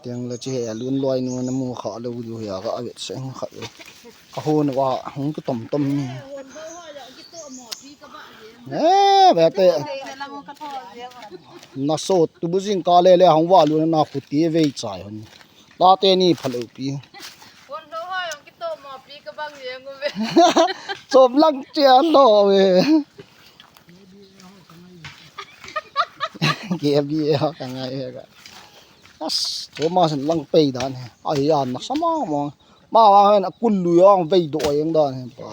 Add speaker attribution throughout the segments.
Speaker 1: tiếng là chỉ hệ luôn loài nữa nó mua khá lâu rồi à có việc sẽ khá lâu có hôn và không có tầm tâm nè bé tệ nó sốt tu bút riêng cá lê không vào luôn nó phụ tía về trái hơn ta tên này phải lâu pi chôm lăng chén đó về kia bia cả ngày cả chỗ mà sinh lăng pay đó này ai ăn nó sao mà nó cùn lùi ông vây đội ông đó này bà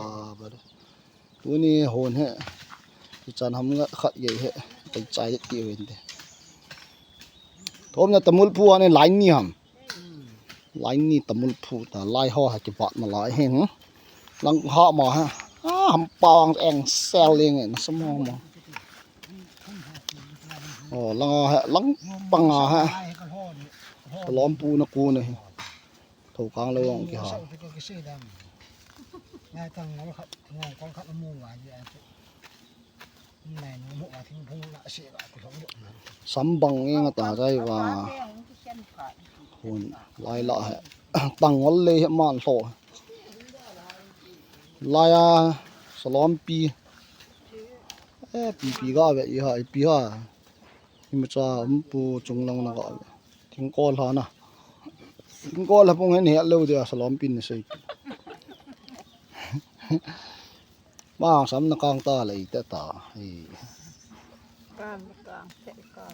Speaker 1: tôi này hồn hết thì chân không khát gì hết cái trái rất tiêu hết hôm nay tầm mul phu này lái ni hầm lái ni tầm mul phu ta lái ho hay cái vợ mà lái hen lăng họ mà ha hầm pang anh sell lên này nó sao mà lăng băng haล้อม ปูนะกูนี่ถูกกลางระวังกี่หาซ้ำบังเองตาใจว่าคนลายละตั้งวันเลยมันโตลายสลอมปีปีก็แบบยี่ห้อปีห้าที่มันจะปูจงลังนะก็ทิ้งก้อนเขานะทิ้งก้อนแล้วพวกนี้เร็วเดียวสลอมปีนใส่บ้าซ้ำนักกลางตาเลยแต่ตา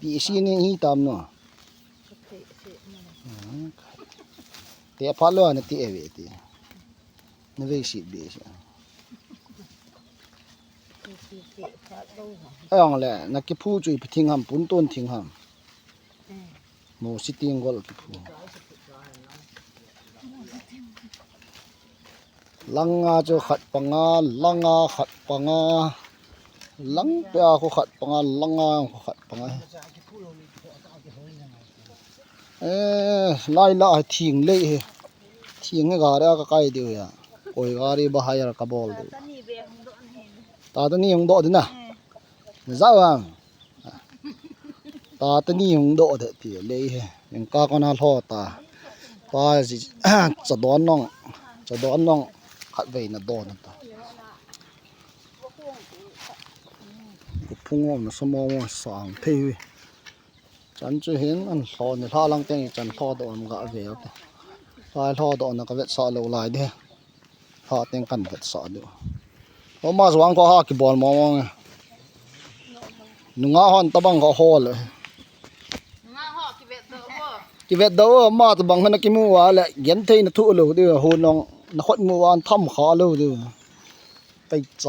Speaker 1: ปีซีนี่ฮีตามเนาะเตะพัดเลยนะเตะเวทีนี่เวสิเบสไอ้องแหละนักกีฬาจุยไปทิ้งหำปุ่นต้นทิ้งหำโมสิติงกอลกีฬาลังอาจะขัดปังอาลังอาขัดปังอาลังเปียเขาขัดปังอาลังอาเขาขัดปังอาไล่ละทิ้งเลยทิ้งให้กาเรียกใกล้เดียวอ่ะโอยกาเรียบหายกระบอกเลยตาตัวนี้ยังโดดนะเจ้าอ่ะตาตัวนี้ยังโดดเดี๋ยวเลยยังก้าวกันหน้าท่อตาสิจะโดนน้องขัดไว้นะโดนตาพุ่งออกมาสมองสางเทวีจันจะเห็นอันท่อเนี่ยท่าลังเตียงจันท่อโดนก็เวียบท่าท่อโดนก็เวทสาลายเด้ท่าเตียงกันเวทสาดูพอมาสว่างก็หากี่บอลมองนุ่งอาหอนตะบังก็ฮอเลยกี่เวทเดามาตะบังมันกี่มัวแหละเย็นเทนทุเลยดิโหน้องนักขัดมัวอันทำขาเลยดิไปใจ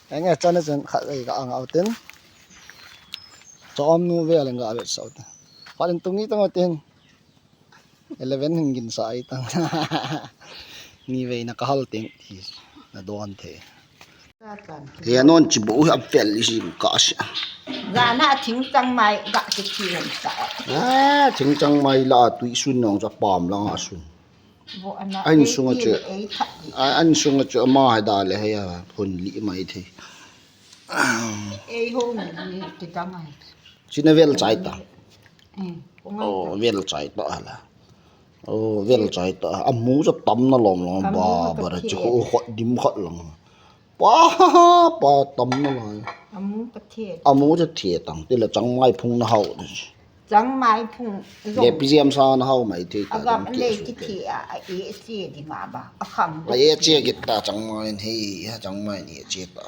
Speaker 1: ไอ้เงี้ยจันนี่จันขัดไอ้ก็อ่างเอาเต็นจอมนูเวลก็เอาเวทสาวพอเดินตรงนี้ต้องเอาเต็น11หิงกินสายตั้งนี่เว้ยนักฮัลติงที่น่าโดนเทเฮียนอนจิบุอับเฟลลิซิมกาช
Speaker 2: งานน่ะทิ้งจังไม่กะจะเขียนสา
Speaker 1: ทิ้งจังไม่ละตุยสุนน้องจะปามละงาสุนอันสุงเจอันสุงเจมาให้ได้เลยเฮียคนลีไม่ที
Speaker 2: โหนี่จะจังไม่
Speaker 1: ชินเวลใจตาโอ้เวลใจตาละโอ้เวลใจตาอามูจะตำน่ะลองบ้าบระจะโคดิมขัดลงป้าตำน่ะเลยอามูจะเทียตังที่ละจังไม่พุ่งน่ะเฮา
Speaker 2: จังไม่พุ่ง
Speaker 1: เดี๋ยวพี่เจียมซาน่ะเฮาไม่ที
Speaker 2: ตาก็เลยที่เทียเอเจดีมาบ่ะอะคำ
Speaker 1: เอเจกิตตาจังไม่นี่จังไม่นี่เจตา